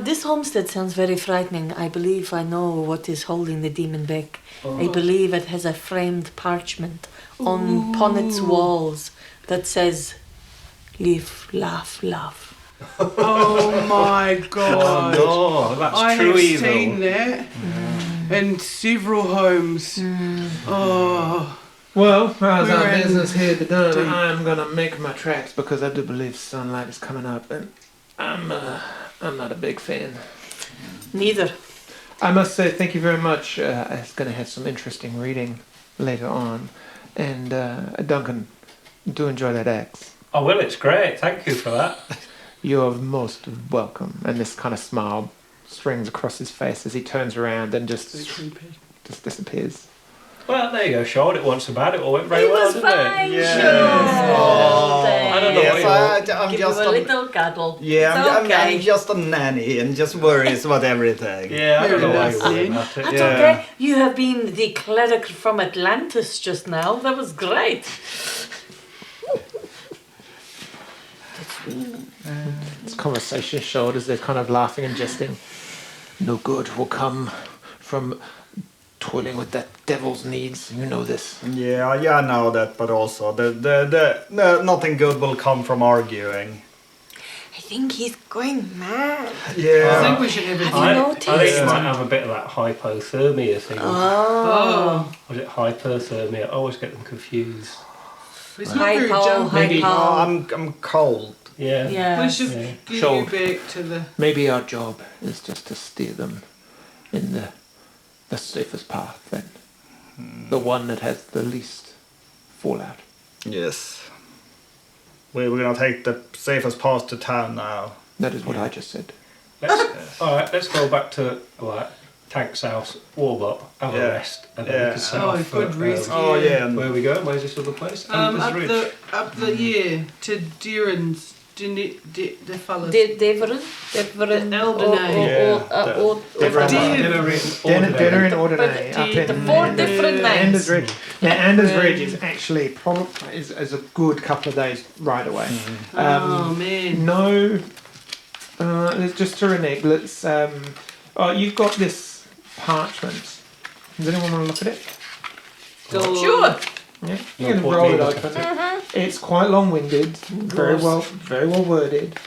This homestead sounds very frightening. I believe I know what is holding the demon back. I believe it has a framed parchment upon its walls that says, "Live, laugh, love." Oh my god. Oh, no, that's I true have evil. seen that in several homes. Oh. Well, as our We're in business here to done, deep. I'm gonna make my tracks because I do believe sunlight is coming up, and I'm not a big fan. Neither. I must say thank you very much. It's gonna have some interesting reading later on, and Duncan, do enjoy that axe. Oh, well, it's great. Thank you for that. You're most welcome. And this kind of smile strings across his face as he turns around and just disappears. Well, there you go, Sean. It wasn't so bad. It all went very It well, was didn't fine, it? Yes. Sean. Oh, I don't know yes, what you I'm Give just you a a, little cuddle. yeah, It's I'm okay. just a nanny and just worries about everything. Yeah, I don't know why you Very worry nice. about it. That's Yeah. okay. You have been the cleric from Atlantis just now. That was great. This conversation showed as they're kind of laughing and jesting. No good will come from toiling with that devil's needs. You know this. Yeah, I know that, but also the nothing good will come from arguing. I think he's going mad. I Yeah. think we should have a Have I, you I noticed? think you might have a bit of that hypothermia thing. Oh. Or is it hyperthermia? I always get them confused. It's not very Hypo, jumpy. Maybe- No, hypo. I'm cold. Yeah. Yeah. We should Yeah. get Sure. you back to the. Maybe our job is just to steer them in the safest path and the one that has the least fallout. Yes. We're gonna take the safest path to town now. That is what I just said. All right, let's go back to like Tank's house, warm up, have a Yeah. rest, and then Yeah. we can set Oh, off. good rest. Oh yeah. and- Where are we going? Where's this other place? Amber's Ridge. Up the to Deeran's, the fellas. Deveren? The Eldenay. Dinner in Ordinary But up in the four different names. Anders Ridge. Now Anders Ridge is actually probably is a good couple of days right away. Oh man. No, just to renege. Let's. Oh, you've got this parchment. Does anyone want to look at it? Sure. Yeah, you No can point roll me it looking open. at It's quite long-winded, very well worded.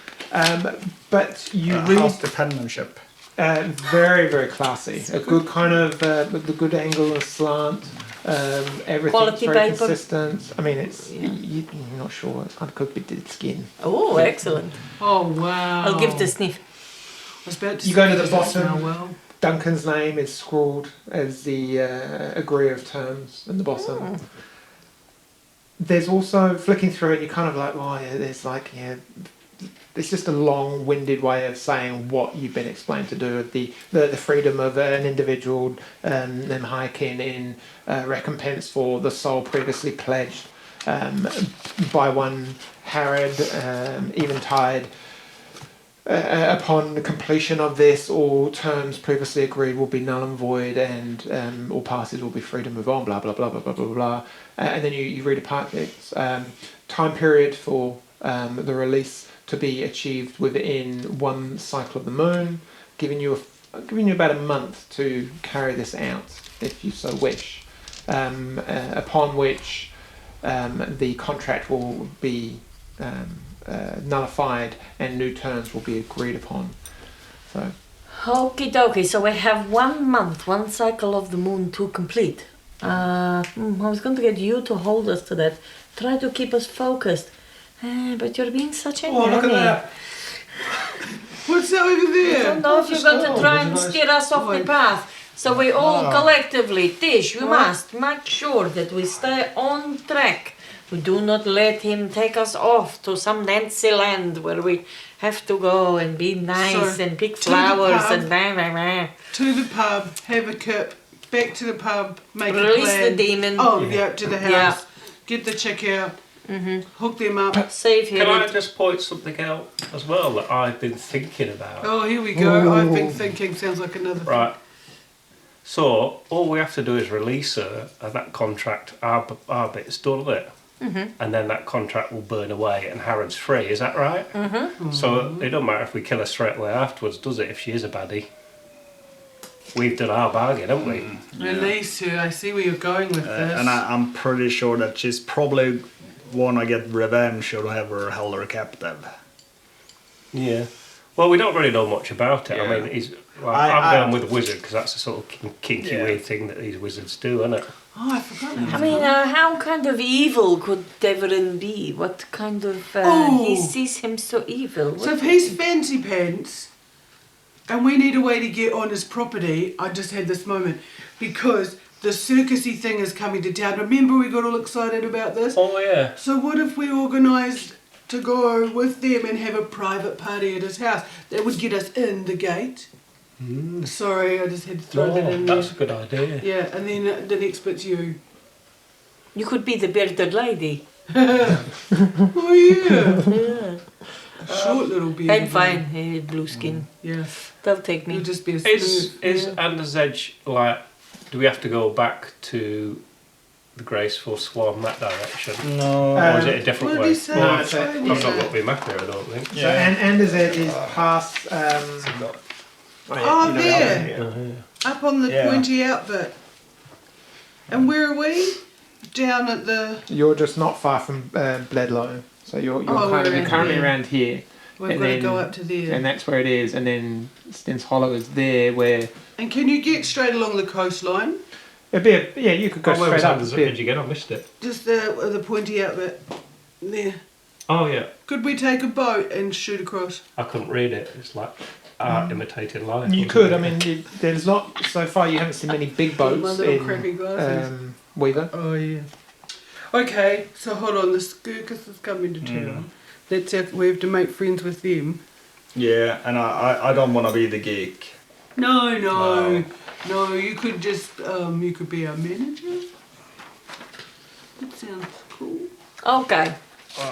But you read How's the penmanship? very, very classy. A good kind of with the good angle and slant. Everything's Quality very paper. consistent. I mean, it's Yeah. you're not sure. It kind of could be did skin. Oh, excellent. Oh wow. I'll give it a sniff. I was about to You go say, to the does that bottom. smell well? Duncan's name is scrawled as the agree of terms in the bottom. There's also flicking through it. You're kind of like, well, yeah, there's like, yeah. It's just a long-winded way of saying what you've been explained to do. The freedom of an individual, them hiking in recompense for the soul previously pledged by one Harrod, Eventide. Upon the completion of this, all terms previously agreed will be null and void, and all parties will be free to move on. Blah blah blah blah blah blah blah. And then you read a part. It's time period for the release to be achieved within one cycle of the moon, giving you about a month to carry this out if you so wish. Upon which the contract will be nullified and new terms will be agreed upon. So Okie dokie, so we have 1 month, 1 cycle of the moon to complete. I was going to get you to hold us to that. Try to keep us focused. But you're being such a nanny. What's that over I there? don't know if you're going to try and steer us off the path. So we all collectively, Tish, we must make sure that we stay on track. We do not let him take us off to some Nancy land where we have to go and be nice So, and pick to the flowers pub. and blah, blah, blah. To the pub, have a kip, back to the pub, make a Release plan. the demon. Oh, yeah, to the house. Yeah. Get the chick out. Hook them up. Save Can I Herod. just point something out as well that I've been thinking about? Oh, here we go. I've been thinking. Sounds like another thing. Right. So all we have to do is release her, and that contract, our bit's done with it. And then that contract will burn away, and Harrod's free. Is that right? So it don't matter if we kill her straight away afterwards, does it? If she is a baddie, we've done our bargain, haven't we? Release her. I see where you're going with this. And I'm pretty sure that she's probably wanna get revenge or have her held her captive. Yeah. Well, we don't really know much about it. Yeah. I mean, I'm I- going with wizard because that's a sort of kinky Yeah. weird thing that these wizards do, isn't it? Oh, I forgot that. I mean, how kind of evil could Deverin be? What kind of... Oh. He sees him so evil. So if he's fancy pants and we need a way to get on his property, I just had this moment because the circusy thing is coming to town. Remember we got all excited about this? Oh yeah. So what if we organised to go with them and have a private party at his house? That would get us in the gate. Sorry, I just had to throw that in there. That's a good idea. Yeah, and then the next bit's you. You could be the bearded lady. Oh yeah. Yeah. Short little beard. I'm fine. Blue skin. Yeah. They'll take me. You'll just be a Is smooth. Anders Edge like? Do we have to go back to the Graceful Swan that direction, No. or is it a different What did way? he say? No, What it's did a- he I've not say? got my map here, I don't think. So Anders Edge is past. Oh, there. Up on the Yeah. pointy out bit. And where are we? Down at the... You're just not far from Bledlow, so you're Oh, you're we're currently here. around here, We've And got to then- go up to there. and that's where it is. And then Stins Hollow is there, where And can you get straight along the coastline? it'd be yeah, you could go Oh, where straight was up. Anders It'd Edge be- again? I missed it. Just the pointy out bit. There. Oh yeah, Could we take a boat and shoot across? I couldn't read it. It's like art imitating life. You wasn't could. it? I mean, there's not so far. You haven't seen many big My boats little crappy in glasses. Weaver. Oh, yeah. Okay, so hold on. The Skirkus is coming to town. That's it. We have to make friends with them. Yeah, and I don't want to be the geek. No, No. no. You could just you could be our manager. That sounds cool. Okay.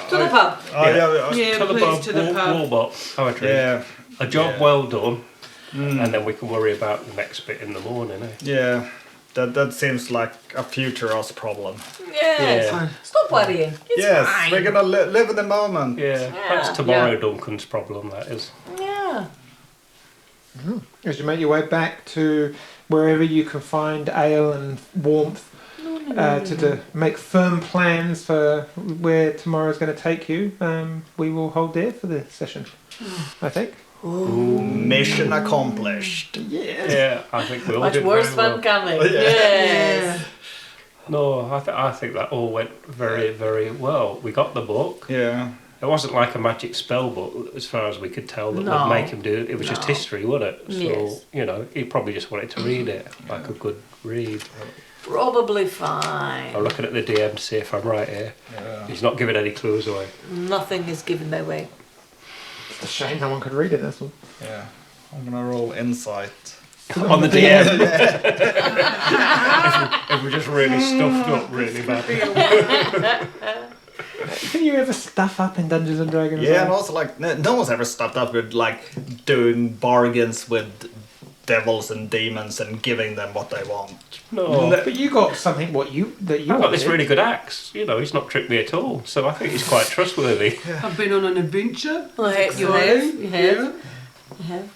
To the pub. Yeah, to the please, pub, to the pub. Warbot poetry. Yeah. A job Yeah. well done, Mm. and then we can worry about the next bit in the morning. Eh? Yeah. That seems like a future us problem. Yes. Yeah. Stop worrying. It's yes, fine. we're gonna live in the moment. Yeah, that's tomorrow Duncan's problem. That is. Yeah. As you make your way back to wherever you can find ale and warmth, to make firm plans for where tomorrow's going to take you, we will hold there for the session. I think. Mission accomplished. Yeah, I think we all Much did worse very fun well. coming. Yeah. Yes. No, I think that all went very, very well. We got the book. Yeah. It wasn't like a magic spell book, as far as we could tell, that No. would make him do it. It was just No. history, wasn't it? So, Yes. you know, he probably just wanted to read it, like a good read. Probably I'm fine. looking at the DM to see if I'm right here. Yeah. He's not giving any clues away. Nothing is given away. It's a shame no one could read it. That's all. Yeah. I'm gonna roll insight. On the DM. if we're just really stuffed up really bad. Can you ever stuff up in Dungeons and Dragons? Yeah, and also like no one's ever stopped up with like doing bargains with devils and demons and giving them what they want. No. But you got something that you I've got this wanted. really good axe. You know, he's not tricked me at all. So I think he's quite trustworthy. I've been on an adventure. Well, you have. Exciting. You have.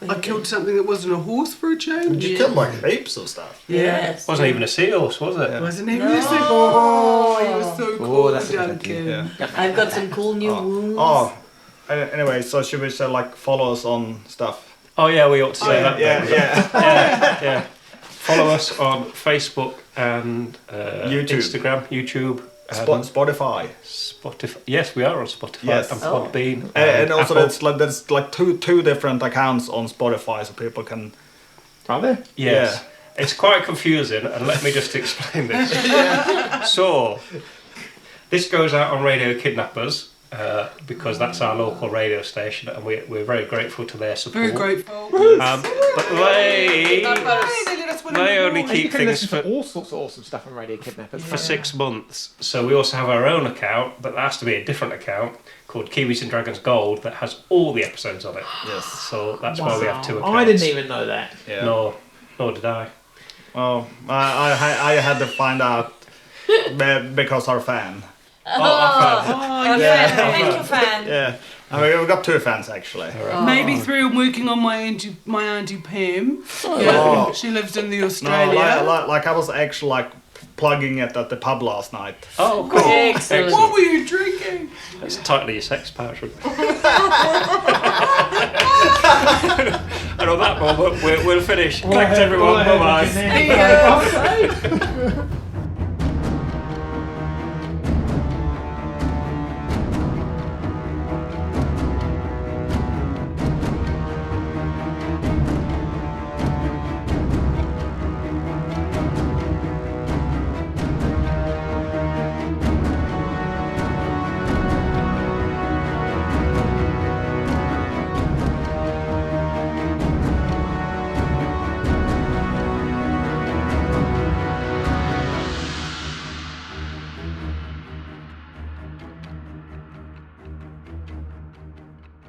I killed something that wasn't a horse for a change. You killed like heaps of stuff. Yes. Wasn't even a seahorse, was it? Yeah. Wasn't even a sick. Oh, he was so cool, that's a good Duncan. Yeah. I've got some cool new wounds. Oh, anyway, so should we say like follow us on stuff? Oh yeah, we ought to say that. Yeah, yeah. Yeah. Follow us on Facebook and YouTube. Instagram, YouTube, Spotify. Spotify. Yes, we are on Spotify Yes. and Podbean. And also Apple. there's like two different accounts on Spotify, so people can. Are there? Yes. It's quite confusing, and let me just explain this. So, this goes out on Radio Kidnappers, because that's our local radio station, and we're very grateful to their support. Very grateful. But they only You keep can things listen for to all sorts of awesome stuff on Radio Kidnappers. for 6 months. So we also have our own account, but that has to be a different account called Kiwis and Dragons Gold that has all the episodes on it. Yes. So that's why we have two accounts. I didn't even know that. Yeah. No, nor did I. Well, I had to find out because our fan. Thank you, fan. Yeah. I mean, we've got two fans actually. Maybe through working on my auntie Pam. Oh. She lives in the No, Australia. like I was actually like plugging it at the pub last night. Oh, cool. Excellent. What were you drinking? That's tightly your sex passion. And on that moment, we'll finish. Thanks everyone. Bye bye. Bye.